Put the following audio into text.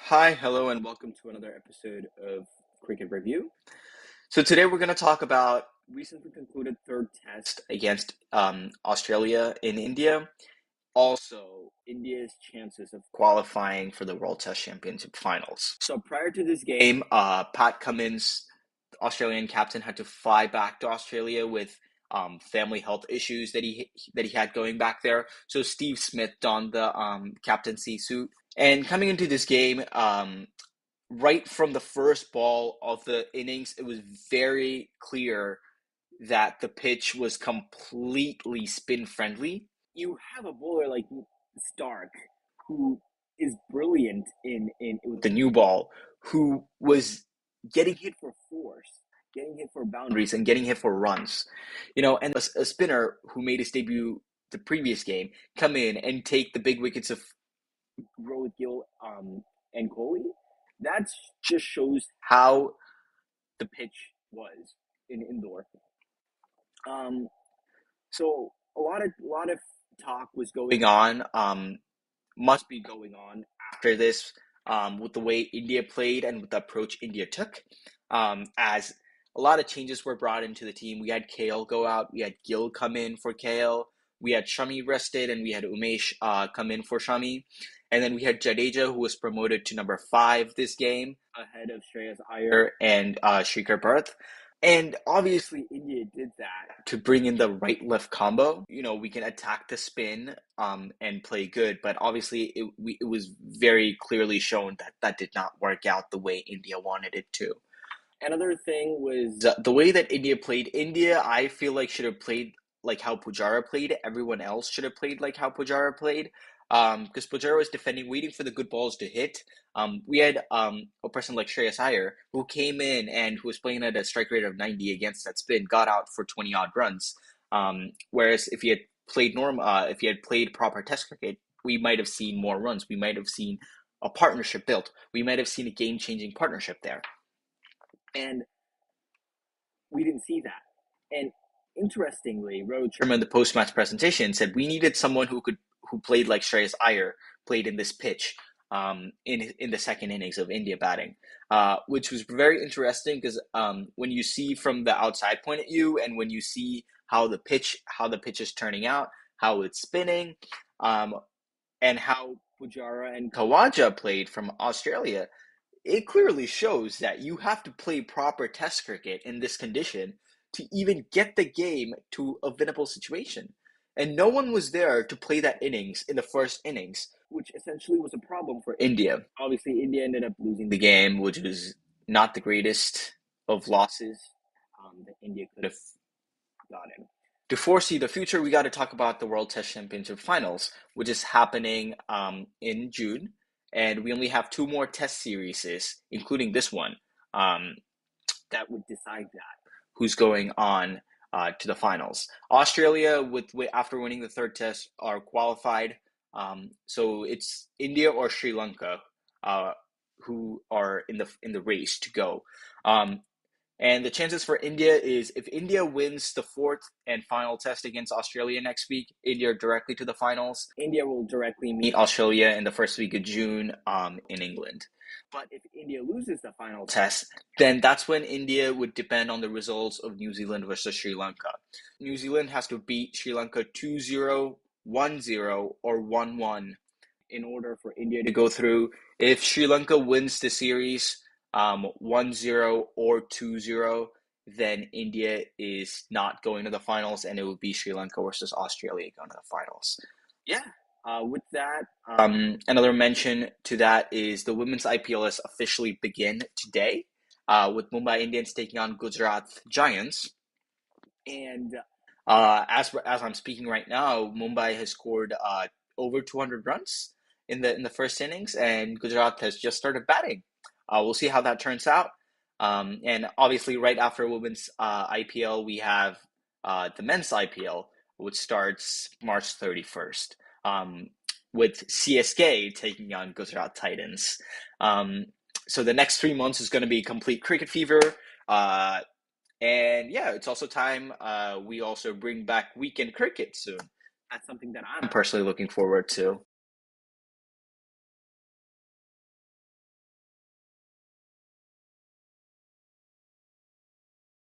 Hi, hello, and welcome to another episode of Cricket Review. So today we're going to talk about recently concluded third test against Australia in India. Also, India's chances of qualifying for the World Test Championship finals. So prior to this game, Pat Cummins, the Australian captain, had to fly back to Australia with family health issues that he had going back there. So Steve Smith donned the captaincy suit. And coming into this game, right from the first ball of the innings, it was very clear that the pitch was completely spin friendly. You have a bowler like Stark, who is brilliant in with the new ball, who was getting hit for force, getting hit for boundaries, and getting hit for runs. And a spinner who made his debut the previous game come in and take the big wickets of Rohit Gill and Kohli. That just shows how the pitch was in indoor. Um, so a lot of talk was going on. Must be going on after this. With the way India played and with the approach India took. As a lot of changes were brought into the team. We had Kale go out. We had Gill come in for Kale. We had Shami rested, and we had Umesh come in for Shami. And then we had Jadeja, who was promoted to number 5 this game, ahead of Shreyas Iyer and Shikhar Bharat. And obviously, India did that to bring in the right-left combo. We can attack the spin and play good, but obviously, it was very clearly shown that that did not work out the way India wanted it to. Another thing was the way that India played. India, I feel like, should have played like how Pujara played. Everyone else should have played like how Pujara played. Because Pujara was defending, waiting for the good balls to hit. We had a person like Shreyas Iyer who came in and who was playing at a strike rate of 90 against that spin, got out for 20 odd runs. Whereas if he had played proper Test cricket, we might have seen more runs. We might have seen a partnership built. We might have seen a game-changing partnership there. And we didn't see that. And interestingly, Rohit Sharma in the post-match presentation said we needed someone who played like Shreyas Iyer played in this pitch in the second innings of India batting, which was very interesting because when you see from the outside point of view and when you see how the pitch is turning out, how it's spinning, and how Pujara and Khawaja played from Australia, it clearly shows that you have to play proper Test cricket in this condition to even get the game to a winnable situation. And no one was there to play that innings in the first innings, which essentially was a problem for India. Obviously, India ended up losing the game, which was not the greatest of losses that India could have gotten. To foresee the future, we got to talk about the World Test Championship Finals, which is happening in June, and we only have 2 more Test series, including this one, that would decide that who's going on to the finals. Australia, after winning the third Test, are qualified. So it's India or Sri Lanka who are in the race to go. And the chances for India is if India wins the 4th and final test against Australia next week, India directly to the finals. India will directly meet Australia in the first week of June in England. But if India loses the final test, then that's when India would depend on the results of New Zealand versus Sri Lanka. New Zealand has to beat Sri Lanka 2-0, 1-0, or 1-1 in order for India to go through. If Sri Lanka wins the series 1-0 or 2-0, then India is not going to the finals, and it would be Sri Lanka versus Australia going to the finals. Yeah. With that, another mention to that is the women's IPL has officially begin today, with Mumbai Indians taking on Gujarat Giants. And as I'm speaking right now, Mumbai has scored over 200 runs in the first innings, and Gujarat has just started batting. We'll see how that turns out. And obviously, right after women's IPL, we have the men's IPL, which starts March 31st, with CSK taking on Gujarat Titans. So the next 3 months is going to be complete cricket fever. And yeah, it's also time we also bring back weekend cricket soon. That's something that I'm personally looking forward to.